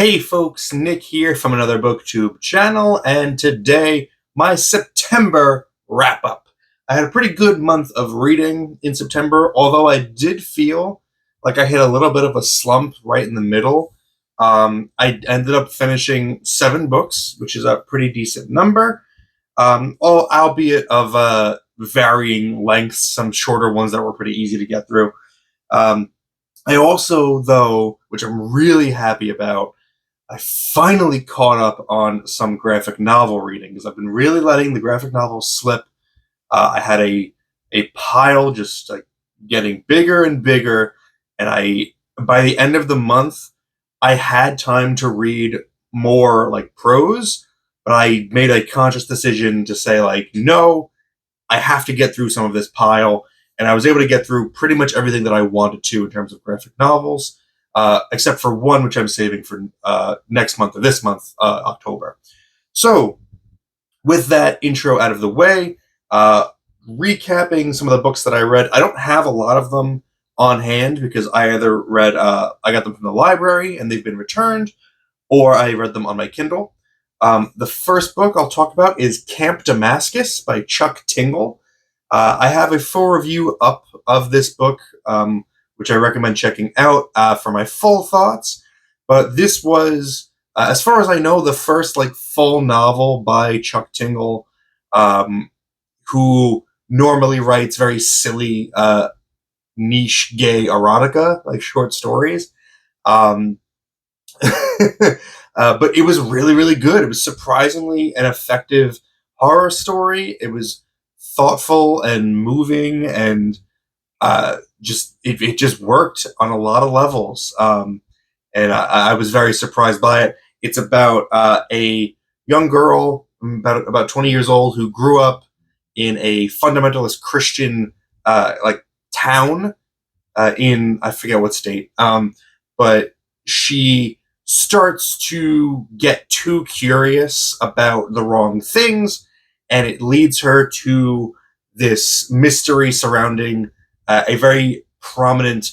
Hey folks, Nick here from Another BookTube channel, and today my September wrap-up. I had a pretty good month of reading in September, although I did feel like I hit a little bit of a slump right in the middle. I ended up finishing 7 books, which is a pretty decent number, albeit of varying lengths, some shorter ones that were pretty easy to get through. I also, though, which I'm really happy about, I finally caught up on some graphic novel reading because I've been really letting the graphic novels slip. I had a pile just like getting bigger and bigger, and by the end of the month I had time to read more like prose, but I made a conscious decision to say like no, I have to get through some of this pile, and I was able to get through pretty much everything that I wanted to in terms of graphic novels. Except for one, which I'm saving for next month, or this month, October. So, with that intro out of the way, recapping some of the books that I read. I don't have a lot of them on hand because I either read, I got them from the library and they've been returned, or I read them on my Kindle. The first book I'll talk about is Camp Damascus by Chuck Tingle. I have a full review up of this book, which I recommend checking out for my full thoughts. But this was, as far as I know, the first like full novel by Chuck Tingle, who normally writes very silly, niche gay erotica, like short stories. But it was really, really good. It was surprisingly an effective horror story. It was thoughtful and moving, and it just worked on a lot of levels, and I was very surprised by it. It's about a young girl, about 20 years old, who grew up in a fundamentalist Christian like town in, I forget what state, but she starts to get too curious about the wrong things, and it leads her to this mystery surrounding a very prominent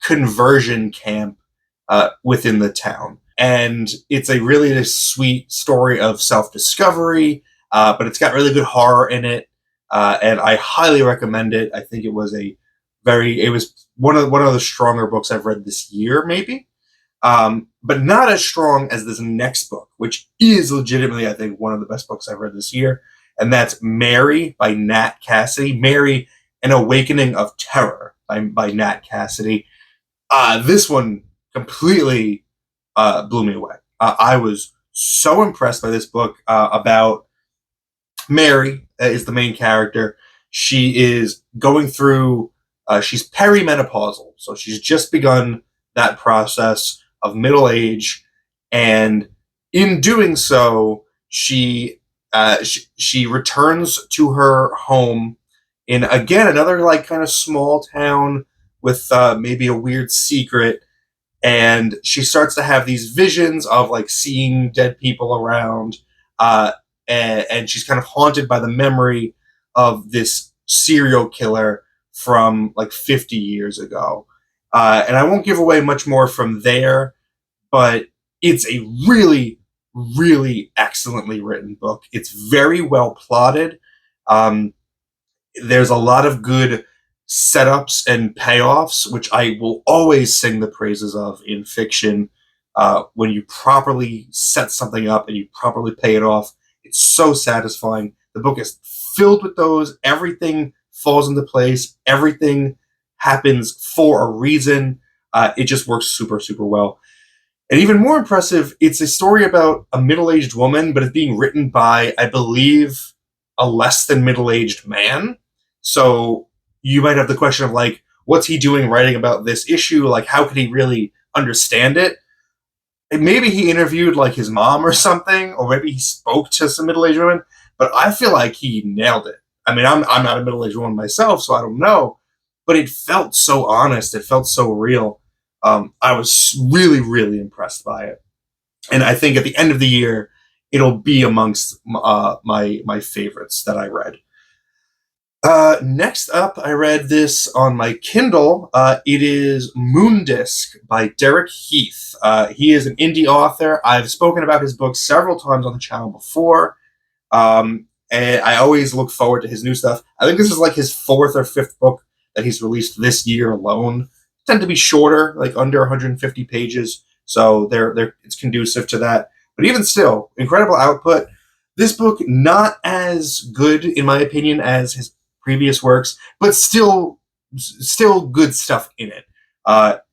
conversion camp within the town. And it's a really sweet story of self-discovery, but it's got really good horror in it, and I highly recommend it. I think it was one of the stronger books I've read this year, maybe, but not as strong as this next book, which is legitimately, I think, one of the best books I've read this year, and that's Mary by Nat Cassidy. Mary, An Awakening of Terror by Nat Cassidy. This one completely blew me away. I was so impressed by this book about Mary, is the main character. She is going through, she's perimenopausal, so she's just begun that process of middle age, and in doing so, she returns to her home in, again, another like kind of small town with maybe a weird secret, and she starts to have these visions of like seeing dead people around, and she's kind of haunted by the memory of this serial killer from like 50 years ago. And I won't give away much more from there, but it's a really, really excellently written book. It's very well plotted. There's a lot of good setups and payoffs, which I will always sing the praises of in fiction. When you properly set something up and you properly pay it off, it's so satisfying. The book is filled with those. Everything falls into place. Everything happens for a reason. It just works super, super well. And even more impressive, it's a story about a middle-aged woman, but it's being written by, I believe, a less than middle-aged man. So you might have the question of like, what's he doing writing about this issue? Like, how could he really understand it? And maybe he interviewed like his mom or something, or maybe he spoke to some middle-aged women, but I feel like he nailed it. I mean, I'm not a middle-aged woman myself, so I don't know, but it felt so honest. It felt so real. I was really, really impressed by it. And I think at the end of the year, it'll be amongst my favorites that I read. Next up, I read this on my Kindle. It is Moondisk by Derek Heath. He is an indie author. I've spoken about his books several times on the channel before, and I always look forward to his new stuff. I think this is like his fourth or fifth book that he's released this year alone. They tend to be shorter, like under 150 pages, so it's conducive to that. But even still, incredible output. This book not as good, in my opinion, as his previous works, but still good stuff in it.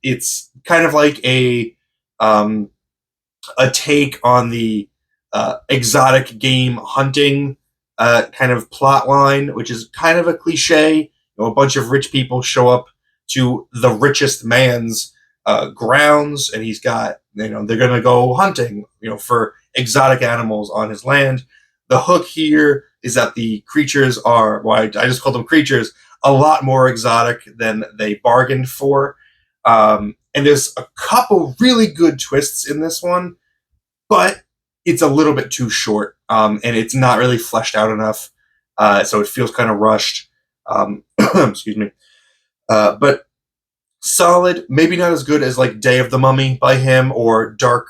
It's kind of like um, a take on the exotic game hunting kind of plot line, which is kind of a cliche. A bunch of rich people show up to the richest man's grounds, and he's got, they're going to go hunting, for exotic animals on his land. The hook here is that the creatures are, well, I just called them creatures, a lot more exotic than they bargained for. And there's a couple really good twists in this one, but it's a little bit too short, and it's not really fleshed out enough, so it feels kind of rushed. Excuse me. But solid, maybe not as good as like Day of the Mummy by him or Dark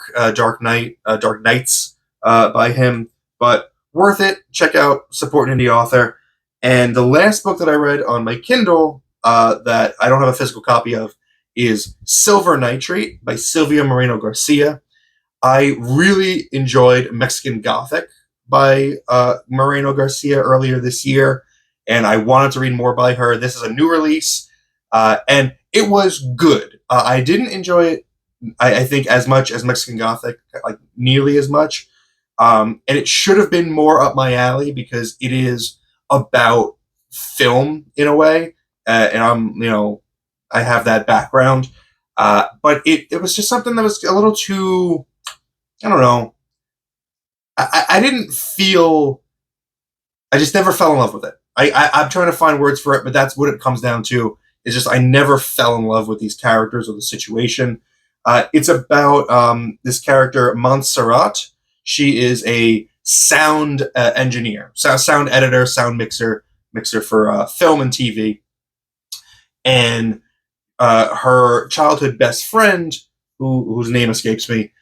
Nights by him, but worth it. Check out, support an indie author. And the last book that I read on my Kindle that I don't have a physical copy of is Silver Nitrate by Silvia Moreno Garcia. I really enjoyed Mexican Gothic by Moreno Garcia earlier this year, and I wanted to read more by her. This is a new release, and it was good. I didn't enjoy it, I think, as much as Mexican Gothic, like nearly as much. And it should have been more up my alley because it is about film in a way, and I have that background. But it was just something that was a little too, I don't know. I didn't feel. I just never fell in love with it. I'm trying to find words for it, but that's what it comes down to. Is just I never fell in love with these characters or the situation. It's about this character Montserrat. She is a sound engineer, sound editor, sound mixer for film and TV, and her childhood best friend, whose name escapes me,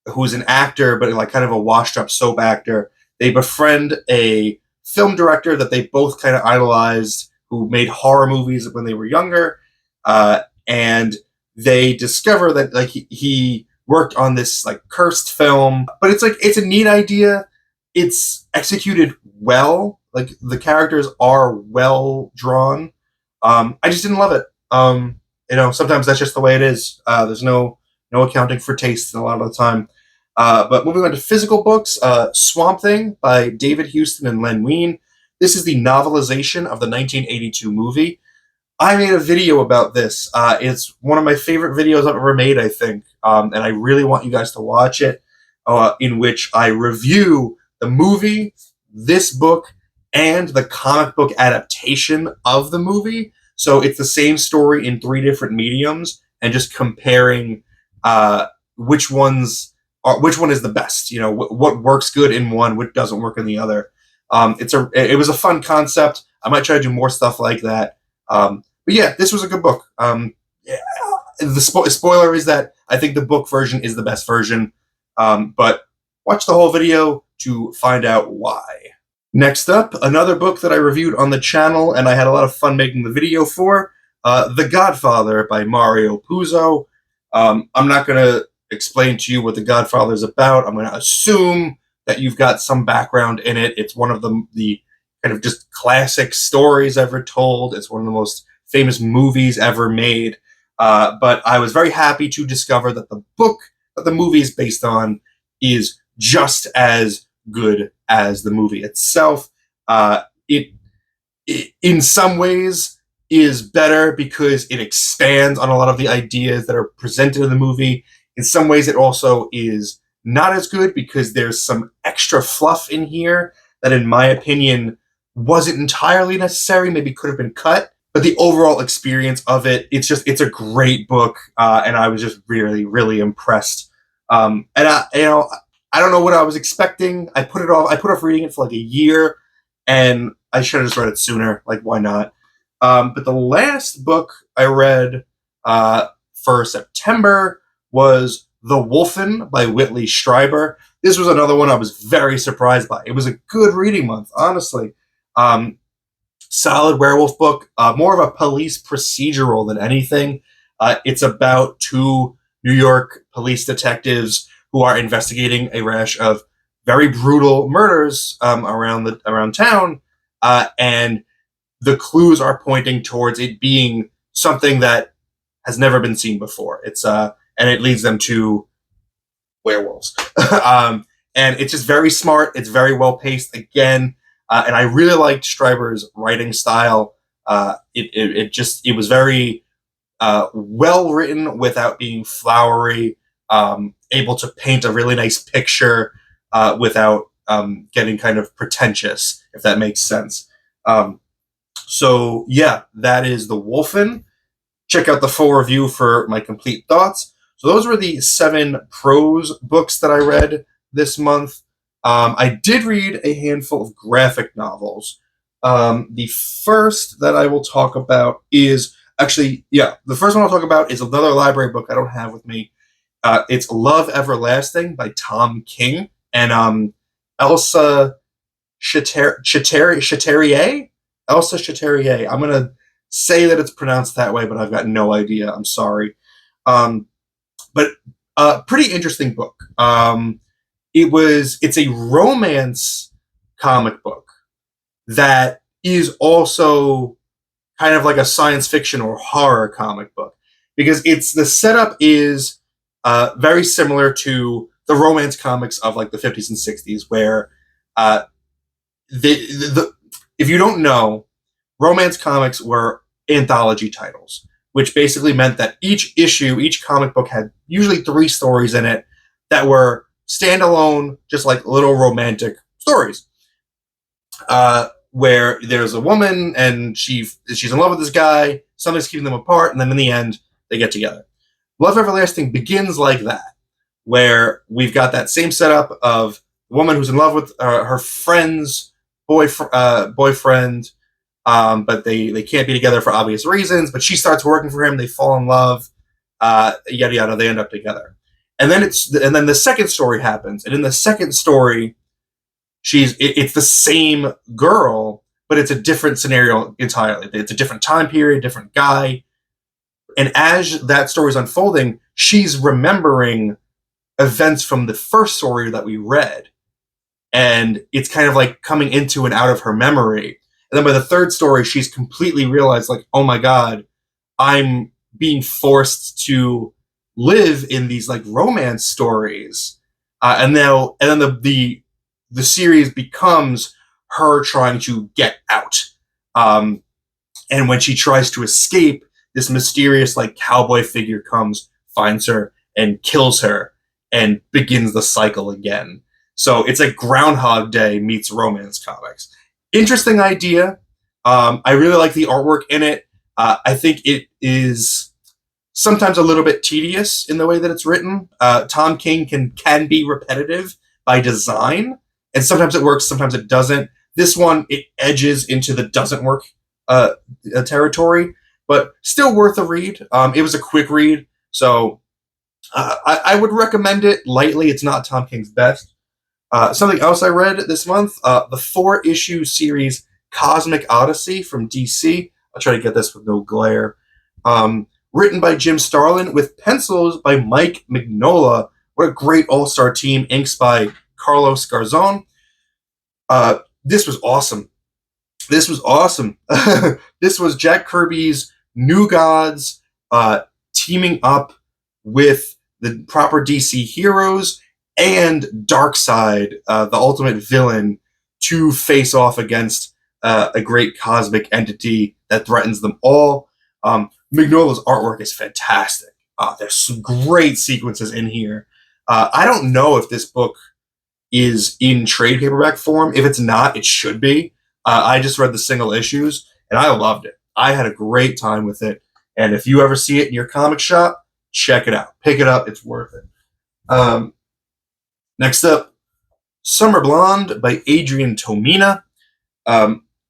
who's an actor, but like kind of a washed-up soap actor. They befriend a film director that they both kind of idolized, who made horror movies when they were younger, and they discover that like he worked on this like cursed film, but it's a neat idea. It's executed well. Like the characters are well drawn. I just didn't love it. Sometimes that's just the way it is. There's no accounting for taste a lot of the time. But moving on to physical books, Swamp Thing by David Houston and Len Wein. This is the novelization of the 1982 movie. I made a video about this. It's one of my favorite videos I've ever made, I think, and I really want you guys to watch it, in which I review the movie, this book, and the comic book adaptation of the movie. So it's the same story in three different mediums, and just comparing which one is the best. What works good in one, what doesn't work in the other. It was a fun concept. I might try to do more stuff like that. But yeah, this was a good book. Yeah, the spoiler is that I think the book version is the best version. But watch the whole video to find out why. Next up, another book that I reviewed on the channel and I had a lot of fun making the video for, The Godfather by Mario Puzo. I'm not going to explain to you what The Godfather is about. I'm going to assume that you've got some background in it. It's one of the kind of just classic stories ever told. It's one of the most famous movies ever made. But I was very happy to discover that the book that the movie is based on is just as good as the movie itself. It in some ways is better because it expands on a lot of the ideas that are presented in the movie. In some ways, it also is not as good because there's some extra fluff in here that, in my opinion, wasn't entirely necessary, maybe could have been cut. But the overall experience of it's a great book, and I was just really, really impressed. And I don't know what I was expecting. I put off reading it for like a year, and I should have just read it sooner. Like, why not? But the last book I read for September was The Wolfen by Whitley Strieber. This was another one I was very surprised by. It was a good reading month, honestly. Solid werewolf book, more of a police procedural than anything. It's about two New York police detectives who are investigating a rash of very brutal murders around town, and the clues are pointing towards it being something that has never been seen before. And it leads them to werewolves. And it's just very smart. It's very well paced. Again, and I really liked Strieber's writing style. It was very well written without being flowery. Able to paint a really nice picture without getting kind of pretentious, if that makes sense. So yeah, that is The Wolfen. Check out the full review for my complete thoughts. So those were the 7 prose books that I read this month. I did read a handful of graphic novels. The first that I will talk about is the first one I'll talk about is another library book I don't have with me. It's Love Everlasting by Tom King and Elsa Chatterier. Elsa Chatterier. I'm gonna say that it's pronounced that way, but I've got no idea. I'm sorry. But pretty interesting book. It's a romance comic book that is also kind of like a science fiction or horror comic book, because the setup is very similar to the romance comics of like the 50s and 60s, where if you don't know, romance comics were anthology titles, which basically meant that each comic book had usually 3 stories in it that were standalone, just like little romantic stories. Where there's a woman and she's in love with this guy, something's keeping them apart, and then in the end, they get together. Love Everlasting begins like that, where we've got that same setup of a woman who's in love with her friend's boyfriend, but they can't be together for obvious reasons, but she starts working for him, they fall in love, yada yada, they end up together. And then the second story happens, and in the second story, it's the same girl, but it's a different scenario entirely. It's a different time period, different guy. And as that story is unfolding, she's remembering events from the first story that we read. And it's kind of like coming into and out of her memory. And then by the third story, she's completely realized, like, oh my God, I'm being forced to live in these like romance stories. And then the series becomes her trying to get out. And when she tries to escape, this mysterious like cowboy figure comes, finds her, and kills her, and begins the cycle again. So it's like Groundhog Day meets romance comics. Interesting idea. I really like the artwork in it. I think it is sometimes a little bit tedious in the way that it's written. Tom King can be repetitive by design, and sometimes it works, sometimes it doesn't. This one, it edges into the doesn't work territory, but still worth a read. It was a quick read, so I would recommend it lightly. It's not Tom King's best. Something else I read this month, the 4-issue series Cosmic Odyssey from DC. I'll try to get this with no glare. Written by Jim Starlin with pencils by Mike Mignola. What a great all-star team. Inks by Carlos Garzon. This was awesome. This was Jack Kirby's New Gods teaming up with the proper DC heroes and Darkseid, the ultimate villain, to face off against a great cosmic entity that threatens them all. Mignola's artwork is fantastic. There's some great sequences in here. I don't know if this book is in trade paperback form. If it's not, it should be. I just read the single issues, and I loved it. I had a great time with it. And if you ever see it in your comic shop, check it out. Pick it up. It's worth it. Next up, Summer Blonde by Adrian Tomina.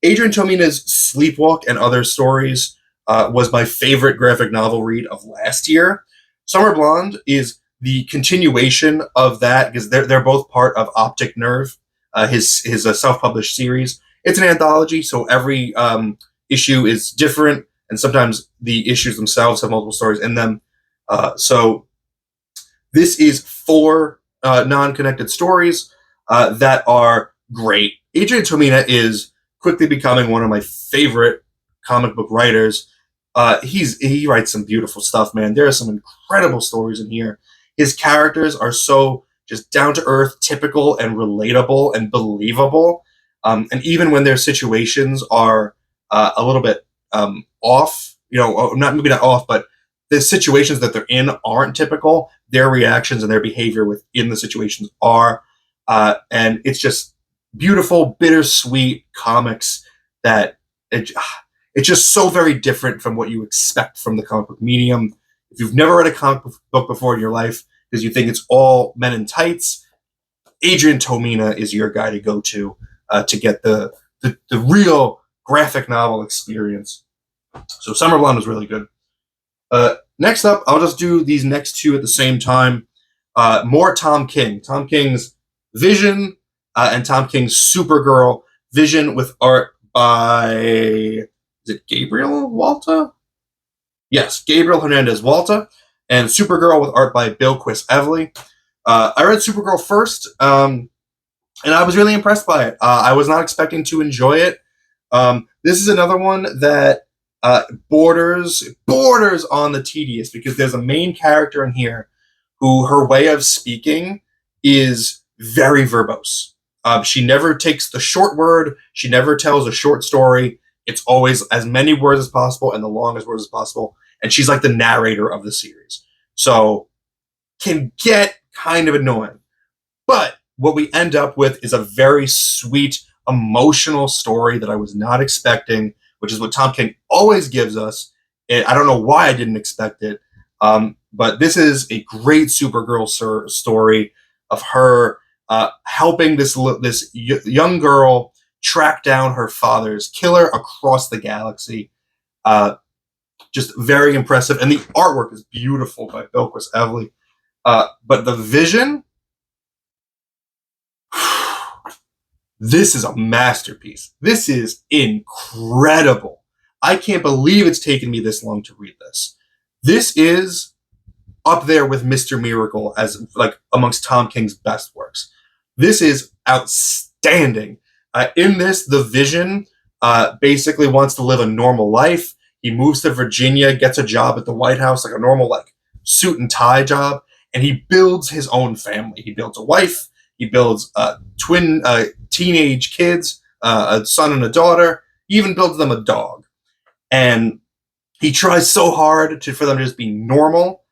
Adrian Tomina's Sleepwalk and Other Stories was my favorite graphic novel read of last year. Summer Blonde is the continuation of that because they're both part of Optic Nerve, his self-published series. It's an anthology, so every issue is different, and sometimes the issues themselves have multiple stories in them. So this is 4 non-connected stories that are great. Adrian Tomina is quickly becoming one of my favorite comic book writers. He writes some beautiful stuff, man. There are some incredible stories in here. His characters are so just down to earth, typical, and relatable and believable. And even when their situations are a little bit off, maybe not off, but the situations that they're in aren't typical. Their reactions and their behavior within the situations are, and it's just beautiful, bittersweet comics that it's just so very different from what you expect from the comic book medium. If you've never read a comic book before in your life because you think it's all men in tights, Adrian Tomina is your guy to go to get the real graphic novel experience. So Summer Blonde was really good. Next up, I'll just do these next 2 at the same time. More Tom King. Tom King's Vision and Tom King's Supergirl. Vision with art by, is it Gabriel Walta? Yes, Gabriel Hernandez Walta. And Supergirl with art by Bill Quist-Evely. I read Supergirl first, and I was really impressed by it. I was not expecting to enjoy it. This is another one that borders on the tedious because there's a main character in here who her way of speaking is very verbose. She never takes the short word. She never tells a short story. It's always as many words as possible and the longest words as possible. And she's like the narrator of the series. So can get kind of annoying. But what we end up with is a very sweet, emotional story that I was not expecting, which is what Tom King always gives us. I don't know why I didn't expect it. But this is a great Supergirl story of her helping this young girl track down her father's killer across the galaxy. Just very impressive. And the artwork is beautiful by Bill Quist-Evely. But the vision, this is a masterpiece. This is incredible. I can't believe it's taken me this long to read this. This is up there with Mr. Miracle as like amongst Tom King's best works. This is outstanding. In this, the Vision basically wants to live a normal life. He moves to Virginia, gets a job at the White House, like a normal like suit and tie job, and he builds his own family. He builds a wife. He builds twin teenage kids, a son and a daughter. He even builds them a dog. And he tries so hard for them to just be normal,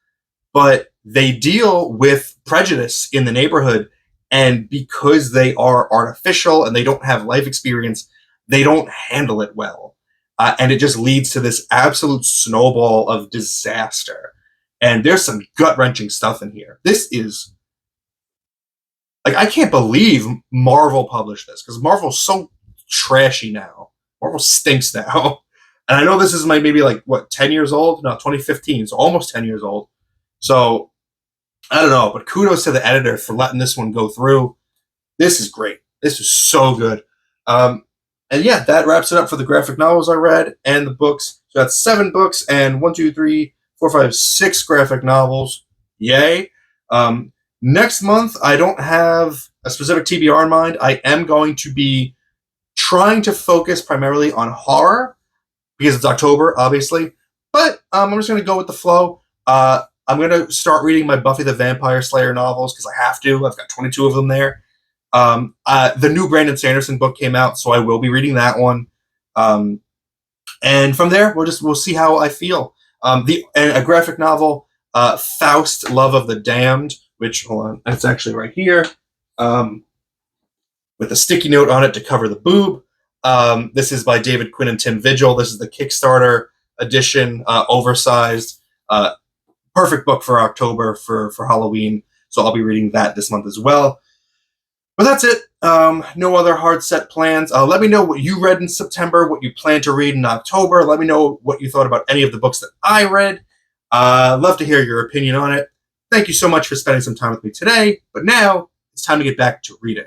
but they deal with prejudice in the neighborhood. And because they are artificial and they don't have life experience, they don't handle it well. And it just leads to this absolute snowball of disaster. And there's some gut-wrenching stuff in here. This is, like, I can't believe Marvel published this, because Marvel's so trashy now. Marvel stinks now. And I know this is maybe 10 years old? No, 2015, so almost 10 years old. So, I don't know, but kudos to the editor for letting this one go through. This is great. This is so good. And yeah, that wraps it up for the graphic novels I read and the books. So that's 7 books and 6 graphic novels. Yay. Next month, I don't have a specific TBR in mind. I am going to be trying to focus primarily on horror because it's October, obviously. But I'm just going to go with the flow. I'm going to start reading my Buffy the Vampire Slayer novels because I have to. I've got 22 of them there. The new Brandon Sanderson book came out, so I will be reading that one. And from there, we'll see how I feel. A graphic novel, Faust, Love of the Damned, which, hold on, it's actually right here, with a sticky note on it to cover the boob. This is by David Quinn and Tim Vigil. This is the Kickstarter edition, oversized. Perfect book for October for Halloween. So I'll be reading that this month as well. But that's it. No other hard set plans. Let me know what you read in September, what you plan to read in October. Let me know what you thought about any of the books that I read. Love to hear your opinion on it. Thank you so much for spending some time with me today. But now it's time to get back to reading.